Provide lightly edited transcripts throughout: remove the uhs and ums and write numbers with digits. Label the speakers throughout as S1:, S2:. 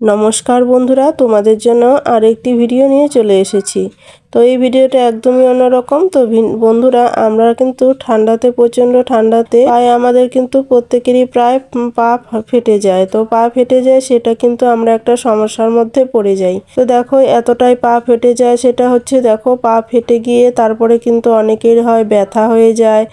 S1: নমস্কার বন্ধুরা, তোমাদের জন্য আরেকটি ভিডিও নিয়ে চলে এসেছি। তো এই ভিডিওটা একদমই অন্যরকম। তো বন্ধুরা, আমরা কিন্তু প্রচণ্ড ঠান্ডাতে পায়ে আমাদের কিন্তু প্রত্যেকেরই প্রায় পা ফেটে যায়। তো পা ফেটে যায়, সেটা কিন্তু আমরা একটা সমস্যার মধ্যে পড়ে যাই। তো দেখো, এতটাই পা ফেটে যায়, সেটা হচ্ছে দেখো, পা ফেটে গিয়ে তারপরে কিন্তু অনেকের হয় ব্যথা হয়ে যায়,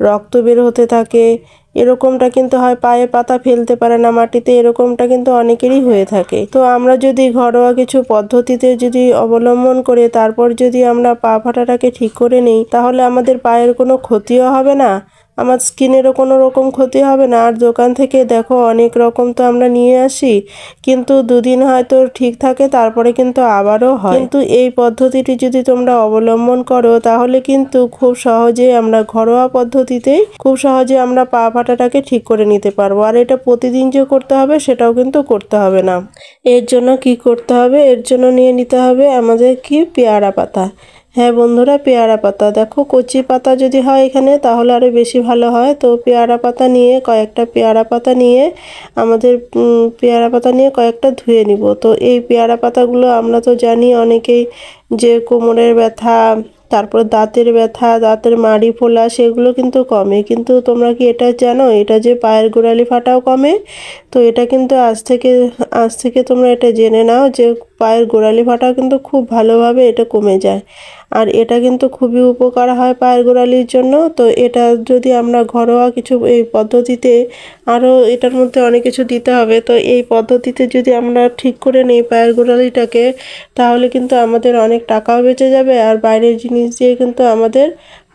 S1: রক্ত বের হতে থাকে। এরকমটা কিন্তু হয়, পায়ে পাতা ফেলতে পারে না মাটিতে, এরকমটা কিন্তু অনেকেরই হয়ে থাকে। তো আমরা যদি ঘরোয়া কিছু পদ্ধতিতে যদি অবলম্বন করে তারপর যদি আমরা পা ফাটাটাকে ঠিক করে নিই, তাহলে আমাদের পায়ের কোনো ক্ষতিও হবে না, আমার স্কিনেরও কোনো রকম ক্ষতি হবে না। আর দোকান থেকে দেখো অনেক রকম তো আমরা নিয়ে আসি, কিন্তু দুদিন হয়তো ঠিক থাকে, তারপরে কিন্তু আবারও হয়। কিন্তু এই পদ্ধতিটি যদি তোমরা অবলম্বন করো, তাহলে কিন্তু খুব সহজে আমরা ঘরোয়া পদ্ধতিতেই খুব সহজে আমরা পা ফাটাটাকে ঠিক করে নিতে পারবো। আর এটা প্রতিদিন যে করতে হবে সেটাও কিন্তু করতে হবে না। এর জন্য কি করতে হবে, এর জন্য নিয়ে নিতে হবে আমাদের পেয়ারা পাতা। হ্যাঁ বন্ধুরা, পেয়ারা পাতা, দেখো কচি পাতা যদি হয় এখানে তাহলে আরও বেশি ভালো হয়। তো পেয়ারা পাতা নিয়ে কয়েকটা পেয়ারা পাতা নিয়ে কয়েকটা ধুয়ে নিব। তো এই পেয়ারা পাতাগুলো আমরা তো জানি অনেকেই যে কোমরের ব্যথা, তারপর দাঁতের ব্যথা, দাঁতের মাড়ি ফোলা, সেগুলো কিন্তু কমে। কিন্তু তোমরা কি এটা জানো, এটা যে পায়ের গোড়ালি ফাটাও কমে? তো এটা কিন্তু আজ থেকে তোমরা এটা জেনে নাও যে পায়ের গোড়ালি ফাটাও কিন্তু খুব ভালোভাবে এটা কমে যায়। আর এটা কিন্তু খুবই উপকার হয় পায়ের গোড়ালির জন্য। তো এটা যদি আমরা ঘরোয়া কিছু এই পদ্ধতিতে, আরও এটার মধ্যে অনেক কিছু দিতে হবে, তো এই পদ্ধতিতে যদি আমরা ঠিক করে নিই পায়ের গোড়ালিটাকে, তাহলে কিন্তু আমাদের অনেক টাকাও বেঁচে যাবে। আর বাইরের জিনিস দিয়ে কিন্তু আমাদের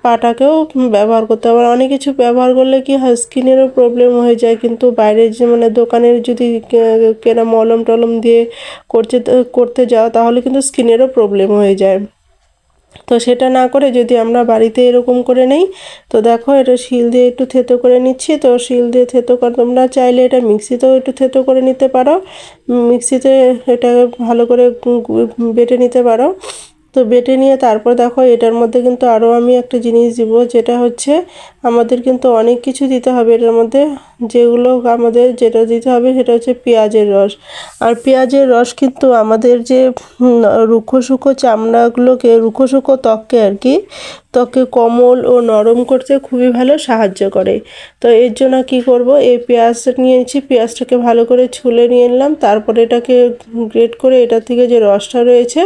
S1: পাটাকেও ব্যবহার করতে হবে। অনেক কিছু ব্যবহার করলে কি হয়, স্কিনেরও প্রবলেম হয়ে যায়। কিন্তু বাইরের যে দোকানের যদি কেনা মলম টলম দিয়ে করতে যাও, তাহলে কিন্তু স্কিনেরও প্রবলেম হয়ে যায়। তো সেটা না করে যদি আমরা বাড়িতে এরকম করে নেই, তো দেখো এটা শিল দিয়ে একটু থেতো করে নিচ্ছি। তো শিল দিয়ে থেতো করে, তোমরা চাইলে এটা মিক্সিতেও একটু থেতো করে নিতে পারো, মিক্সিতে এটা ভালো করে বেটে নিতে পারো। তো বেটে নিয়ে তারপর দেখো এটার মধ্যে কিন্তু আরও আমি একটা জিনিস দিব, যেটা হচ্ছে আমাদের কিন্তু অনেক কিছু দিতে হবে এটার মধ্যে। যেটা দিতে হবে সেটা হচ্ছে পেঁয়াজের রস। আর পেঁয়াজের রস কিন্তু আমাদের যে রুক্ষ শুকো চামড়াগুলোকে, রুক্ষ শুকো ত্বককে আর কি, ত্বককে কোমল ও নরম করতে খুবই ভালো সাহায্য করে। তো এর জন্য কি করব, এই পেঁয়াজটা নিয়েছি, পেঁয়াজটাকে ভালো করে ছুলে নিয়ে নিলাম। তারপরে এটাকে গ্রেট করে এটা থেকে যে রসটা রয়েছে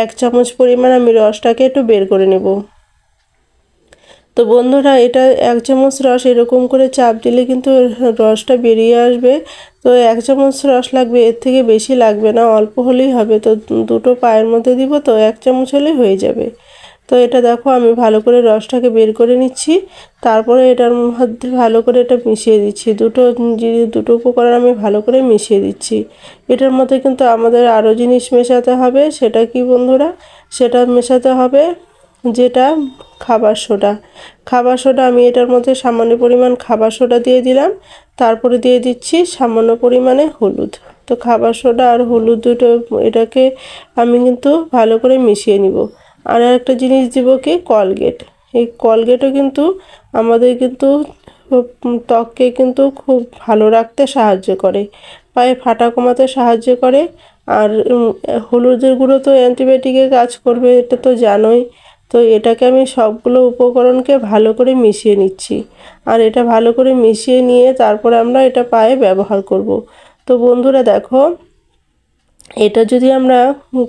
S1: 1 চামচ পরিমাণ আমি রসটাকে একটু বের করে নেব। তো বন্ধুরা, এটা 1 চামচ রস এরকম করে চাপ দিলে কিন্তু রসটা বেরিয়ে আসবে। তো 1 চামচ রস লাগবে, এর থেকে বেশি লাগবে না, অল্প হলেই হবে। তো দুটো পায়ের মধ্যে দিব, তো 1 চামচ হলে হয়ে যাবে। তো এটা দেখো আমি ভালো করে রসটাকে বের করে নিচ্ছি। তারপরে এটার মধ্যে ভালো করে এটা মিশিয়ে দিচ্ছি, দুটো উপকরণ আমি ভালো করে মিশিয়ে দিচ্ছি। এটার মধ্যে কিন্তু আমাদের আরও জিনিস মেশাতে হবে। সেটা কি বন্ধুরা, সেটা মেশাতে হবে যেটা খাবার সোডা আমি এটার মধ্যে সামান্য পরিমাণ খাবার সোডা দিয়ে দিলাম। তারপরে দিয়ে দিচ্ছি সামান্য পরিমাণে হলুদ। তো খাবার সোডা আর হলুদ দুটো, এটাকে আমি কিন্তু ভালো করে মিশিয়ে নিব। আর একটা জিনিস দিব কি, কলগেট। এই কলগেটও কিন্তু আমাদের কিন্তু ত্বককে কিন্তু খুব ভালো রাখতে সাহায্য করে, পায়ে ফাটা কমাতে সাহায্য করে। আর হলুদের গুঁড়ো তো অ্যান্টিবায়োটিকের কাজ করবে, এটা তো জানোই। তো এটাকে আমি সবগুলো উপকরণকে ভালো করে মিশিয়ে নিচ্ছি। আর এটা ভালো করে মিশিয়ে নিয়ে তারপরে আমরা এটা পায়ে ব্যবহার করব। তো বন্ধুরা দেখো, এটা যদি আমরা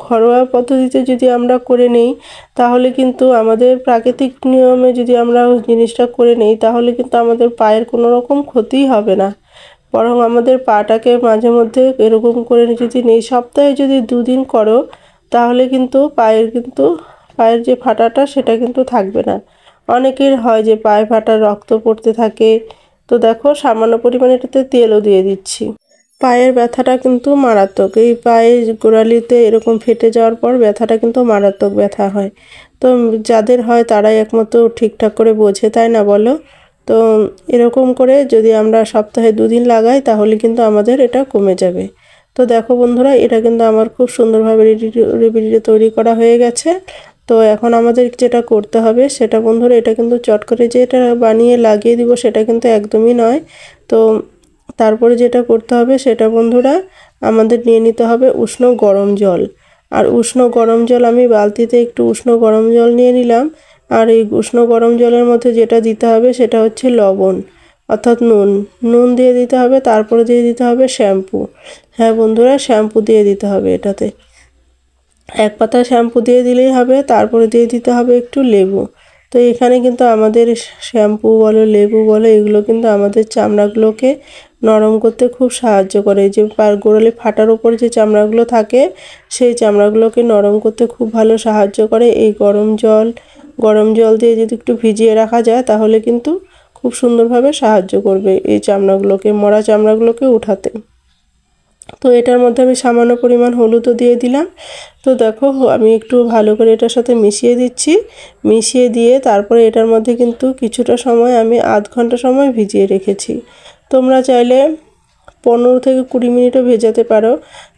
S1: ঘরোয়া পদ্ধতিতে যদি আমরা করে নেই, তাহলে কিন্তু আমাদের প্রাকৃতিক নিয়মে যদি আমরা জিনিসটা করে নেই, তাহলে কিন্তু আমাদের পায়ের কোনো রকম ক্ষতিই হবে না। বরং আমাদের পাটাকে মাঝে মধ্যে এরকম করে যদি নেই, সপ্তাহে যদি 2 দিন করো, তাহলে কিন্তু পায়ের যে ফাটাটা সেটা কিন্তু থাকবে না। অনেকের হয় যে পায়ে ফাটা, রক্ত পড়তে থাকে। তো দেখো সামান্য পরিমাণে এটাতে তেলও দিয়ে দিচ্ছি। পায়ের ব্যথাটা কিন্তু মারাত্মক, এই পায়ের গোড়ালিতে এরকম ফেটে যাওয়ার পর ব্যথাটা কিন্তু মারাত্মক ব্যথা হয়। তো যাদের হয় তারাই একমাত্র ঠিকঠাক করে বোঝে, তাই না বলো? তো এরকম করে যদি আমরা সপ্তাহে 2 দিন লাগাই, তাহলে কিন্তু আমাদের এটা কমে যাবে। তো দেখো বন্ধুরা, এটা কিন্তু আমার খুব সুন্দরভাবে রেমেডিটা তৈরি করা হয়ে গেছে। তো এখন আমাদের যেটা করতে হবে সেটা বন্ধুরা, এটা কিন্তু চট করে যে এটা বানিয়ে লাগিয়ে দিব সেটা কিন্তু একদমই নয়। তো তারপরে যেটা করতে হবে সেটা বন্ধুরা আমাদের নিয়ে নিতে হবে উষ্ণ গরম জল। আর উষ্ণ গরম জল আমি বালতিতে একটু উষ্ণ গরম জল নিয়ে নিলাম। আর এই উষ্ণ গরম জলের মধ্যে যেটা দিতে হবে সেটা হচ্ছে লবণ অর্থাৎ নুন। নুন দিয়ে দিতে হবে, তারপরে দিয়ে দিতে হবে শ্যাম্পু। হ্যাঁ বন্ধুরা, শ্যাম্পু দিয়ে দিতে হবে এটাতে। এক পাতা শ্যাম্পু দিয়ে দিলেই হবে। তারপরে দিয়ে দিতে হবে একটু লেবু। তো এখানে কিন্তু আমাদের শ্যাম্পু বলো লেবু বলো এগুলো কিন্তু আমাদের চামড়াগুলোকে নরম করতে খুব সাহায্য করে। যে গোড়ালি ফাটার উপর যে চামড়াগুলো থাকে সেই চামড়াগুলোকে নরম করতে খুব ভালো সাহায্য করে। এই গরম জল দিয়ে যদি একটু ভিজিয়ে রাখা যায় তাহলে কিন্তু খুব সুন্দরভাবে সাহায্য করবে এই চামড়াগুলোকে, মরা চামড়াগুলোকে উঠাতে। তো এটার মধ্যে আমি সামান্য পরিমাণ হলুদও দিয়ে দিলাম। তো দেখো আমি একটু ভালো করে এটার সাথে মিশিয়ে দিচ্ছি। মিশিয়ে দিয়ে তারপরে এটার মধ্যে কিন্তু কিছুটা সময় আমি আধ ঘন্টা সময় ভিজিয়ে রেখেছি। তোমরা চাইলে 15 থেকে 20 মিনিটও ভেজাতে পারো।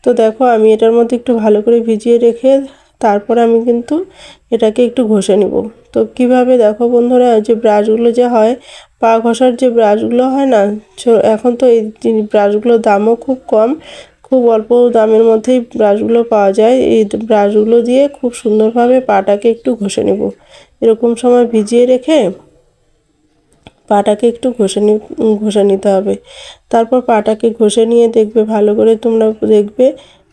S1: তো দেখো আমি এটার মধ্যে একটু ভালো করে ভিজিয়ে রেখে তারপর আমি কিন্তু এটাকে একটু ঘষে নিব। তো কিভাবে দেখো বন্ধুরা, যে ব্রাশগুলো যে হয় পা ঘষার যে ব্রাশগুলো হয় না, এখন তো এই ব্রাশগুলোর দামও খুব কম, খুব অল্প দামের মধ্যেই ব্রাশগুলো পাওয়া যায়। এই ব্রাশগুলো দিয়ে খুব সুন্দরভাবে পাটাকে একটু ঘষে নেব। এরকম সময় ভিজিয়ে রেখে পাটাকে একটু ঘষে নিতে হবে। তারপর পাটাকে ঘষে নিয়ে দেখবে ভালো করে, তোমরা দেখবে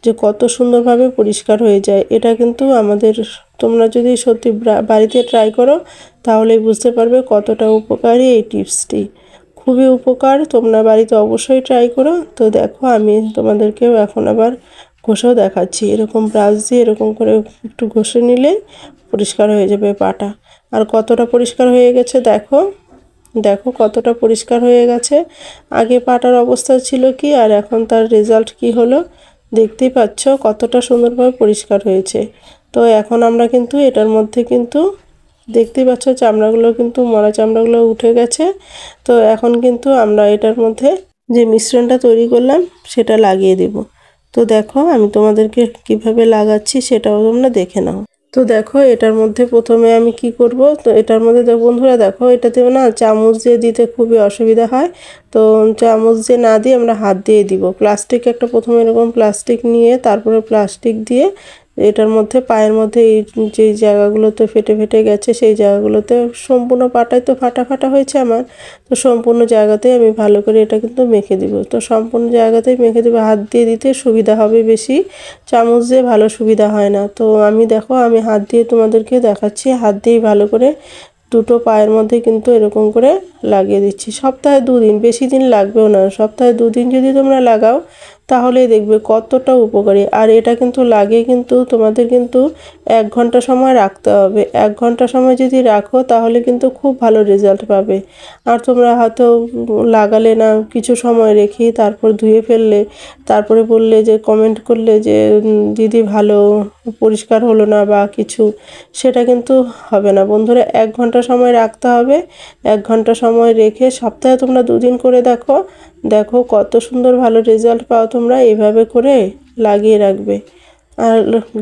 S1: যে কত সুন্দরভাবে পরিষ্কার হয়ে যায়। এটা কিন্তু তোমরা যদি সত্যি বাড়িতে ট্রাই করো তাহলেই বুঝতে পারবে কতটা উপকারী এই টিপসটি। খুবই উপকার, তোমরা বাড়িতে অবশ্যই ট্রাই করো। তো দেখো আমি তোমাদেরকেও এখন আবার ঘষেও দেখাচ্ছি। এরকম ব্রাশ দিয়ে এরকম করে একটু ঘষে নিলেই পরিষ্কার হয়ে যাবে পাটা। আর কতটা পরিষ্কার হয়ে গেছে দেখো, দেখো কতটা পরিষ্কার হয়ে গেছে। আগে পাটার অবস্থা ছিল কি আর এখন তার রেজাল্ট কি হলো দেখতেই পাচ্ছ কতটা সুন্দরভাবে পরিষ্কার হয়েছে। তো এখন আমরা কিন্তু এটার মধ্যে কিন্তু দেখতেই পাচ্ছ চামড়াগুলো কিন্তু মরা চামড়াগুলো উঠে গেছে। তো এখন কিন্তু আমরা এটার মধ্যে যে মিশ্রণটা তৈরি করলাম সেটা লাগিয়ে দেব। তো দেখো আমি তোমাদেরকে কিভাবে লাগাচ্ছি সেটাও তোমরা দেখে নাও। তো দেখো এটার মধ্যে প্রথমে আমি কি করব, তো এটার মধ্যে বন্ধুরা দেখো এটাতে না চামচ দিয়ে দিতে খুবই অসুবিধা হয়। তো চামচ দিয়ে না দিয়ে আমরা হাত দিয়ে দিব। প্লাস্টিক একটা প্রথমে এরকম প্লাস্টিক নিয়ে তারপরে প্লাস্টিক দিয়ে এটার মধ্যে পায়ের মধ্যে এই যে জায়গাগুলোতে ফেটে ফেটে গেছে সেই জায়গাগুলোতে সম্পূর্ণ পাটায় তো ফাটা ফাটা হয়েছে আমার, তো সম্পূর্ণ জায়গাতেই আমি ভালো করে এটা কিন্তু মেখে দিব। তো সম্পূর্ণ জায়গাতেই মেখে দেবো, হাত দিয়ে দিতে সুবিধা হবে বেশি, চামচ দিয়ে ভালো সুবিধা হয় না। তো দেখো আমি হাত দিয়ে তোমাদেরকে দেখাচ্ছি, হাত দিয়েই ভালো করে দুটো পায়ের মধ্যে কিন্তু এরকম করে লাগিয়ে দিচ্ছি। সপ্তাহে 2 দিন, বেশি দিন লাগবেও না, সপ্তাহে 2 দিন যদি তোমরা লাগাও তাহলেই দেখবে কতটা উপকারী। আর এটা কিন্তু লাগিয়ে কিন্তু তোমাদের কিন্তু 1 ঘন্টা সময় রাখতে হবে। 1 ঘন্টা সময় যদি রাখো তাহলে কিন্তু খুব ভালো রেজাল্ট পাবে। আর তোমরা হয়তো লাগালে না, কিছু সময় রেখে তারপর ধুয়ে ফেললে, তারপরে বললে যে কমেন্ট করলে যে দিদি ভালো পরিষ্কার হলো না বা কিছু, সেটা কিন্তু হবে না বন্ধুরা। 1 ঘন্টা সময় রাখতে হবে। 1 ঘন্টা সময় রেখে সপ্তাহে তোমরা 2 দিন করে দেখো, দেখো কত সুন্দর ভালো রেজাল্ট পাও তোমরা এইভাবে করে লাগিয়ে রাখবে। আর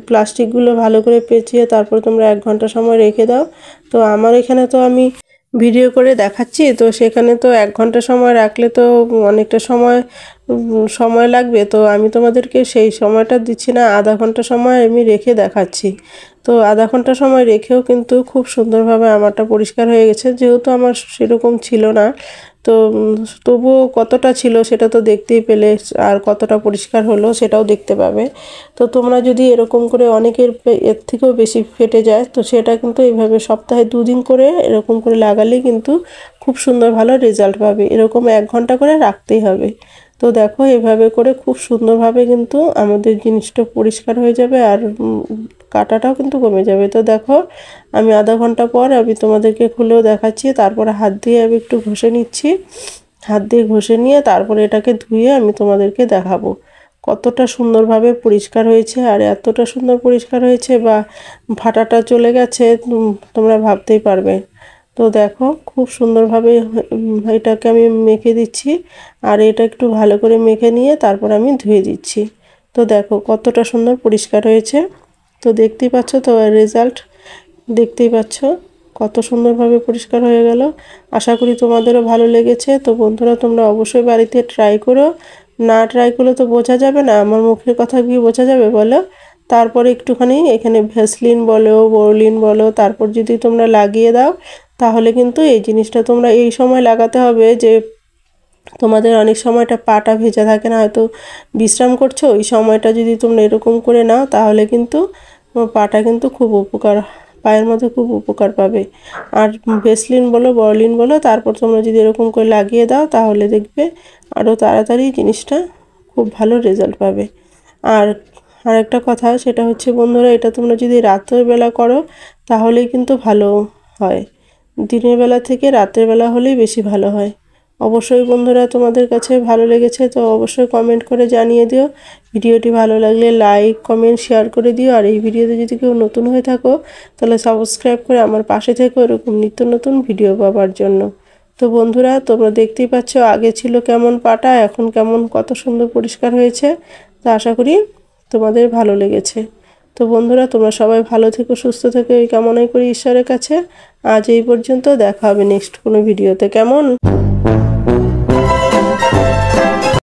S1: প্লাস্টিকগুলো ভালো করে পেঁচিয়ে তারপর তোমরা 1 ঘন্টা সময় রেখে দাও। তো আমার এখানে তো আমি ভিডিও করে দেখাচ্ছি, তো সেখানে তো 1 ঘন্টা সময় রাখলে তো অনেকটা সময় লাগবে। তো আমি তোমাদেরকে সেই সময়টা দিচ্ছি না, আধা ঘন্টা সময় আমি রেখে দেখাচ্ছি। তো আধা ঘন্টা সময় রেখেও কিন্তু খুব সুন্দরভাবে আমারটা পরিষ্কার হয়ে গেছে। যেহেতু আমার সেরকম ছিল না, তো তবুও কতটা ছিল সেটা তো দেখতেই পেলে, আর কতটা পরিষ্কার হলো সেটাও দেখতে পাবে। তো তোমরা যদি এরকম করে অনেকের এর থেকেও বেশি ফেটে যায়, তো সেটা কিন্তু এইভাবে সপ্তাহে 2 দিন করে এরকম করে লাগালে কিন্তু খুব সুন্দর ভালো রেজাল্ট পাবে। এরকম 1 ঘন্টা করে রাখতেই হবে। তো দেখো এভাবে করে খুব সুন্দরভাবে কিন্তু আমাদের জিনিসটা পরিষ্কার হয়ে যাবে আর কাটাটাও কিন্তু কমে যাবে। তো দেখো আমি আধা ঘন্টা পর আমি তোমাদেরকে খুলেও দেখাচ্ছি। তারপরে হাত দিয়ে আমি একটু ঘষে নিচ্ছি। হাত দিয়ে ঘষে নিয়ে তারপরে এটাকে ধুয়ে আমি তোমাদেরকে দেখাবো কতটা সুন্দরভাবে পরিষ্কার হয়েছে। আর এতটা সুন্দর পরিষ্কার হয়েছে বা ফাটাটা চলে গেছে তোমরা ভাবতেই পারবে। তো দেখো খুব সুন্দরভাবে এটাকে আমি মেখে দিচ্ছি। আর এটা একটু ভালো করে মেখে নিয়ে তারপর আমি ধুয়ে দিচ্ছি। তো দেখো কতটা সুন্দর পরিষ্কার হয়েছে। তো দেখতেই পাচ্ছ, তো রেজাল্ট দেখতেই পাচ্ছ কত সুন্দরভাবে পরিষ্কার হয়ে গেল। আশা করি তোমাদেরও ভালো লেগেছে। তো বন্ধুরা তোমরা অবশ্যই বাড়িতে ট্রাই করো, না ট্রাই করলে তো বোঝা যাবে না, আমার মুখের কথা কি বোঝা যাবে বলো। তারপরে একটুখানি এখানে ভ্যাসলিন বলো, বোরলিন বলো, তারপর যদি তোমরা লাগিয়ে দাও তাহলে কিন্তু এই জিনিসটা তোমরা এই সময় লাগাতে হবে যে তোমাদের অনেক সময়টা পাটা ভেজা থাকে না, হয়তো বিশ্রাম করছো, ওই সময়টা যদি তোমরা এরকম করে নাও তাহলে কিন্তু পাটা কিন্তু খুব উপকার, পায়ের মধ্যে খুব উপকার পাবে। আর ভেসলিন বলো, বরলিন বলো, তারপর তোমরা যদি এরকম করে লাগিয়ে দাও তাহলে দেখবে আরও তাড়াতাড়ি জিনিসটা খুব ভালো রেজাল্ট পাবে। আর আরেকটা কথা সেটা হচ্ছে বন্ধুরা, এটা তোমরা যদি রাতের বেলা করো তাহলেই কিন্তু ভালো হয়, দিনের বেলা থেকে রাতের বেলা হলেই বেশি ভালো হয়। অবশ্যই বন্ধুরা তোমাদের কাছে ভালো লেগেছে তো অবশ্যই কমেন্ট করে জানিয়ে দিও। ভিডিওটি ভালো লাগলে লাইক কমেন্ট শেয়ার করে দিও। আর এই ভিডিওতে যদি কেউ নতুন হয়ে থাকো তাহলে সাবস্ক্রাইব করে আমার পাশে থেকো এরকম নিত্য নতুন ভিডিও পাওয়ার জন্য। তো বন্ধুরা তোমরা দেখতেই পাচ্ছ আগে ছিল কেমন পাটা, এখন কেমন কত সুন্দর পরিষ্কার হয়েছে। তো আশা করি তোমাদের ভালো লেগেছে। তো বন্ধুরা তোমরা সবাই ভালো থেকো, সুস্থ থেকো এই কামনাই করি ঈশ্বরের কাছে। আজ এই পর্যন্ত, দেখা হবে নেক্সট কোনো ভিডিওতে, কেমন।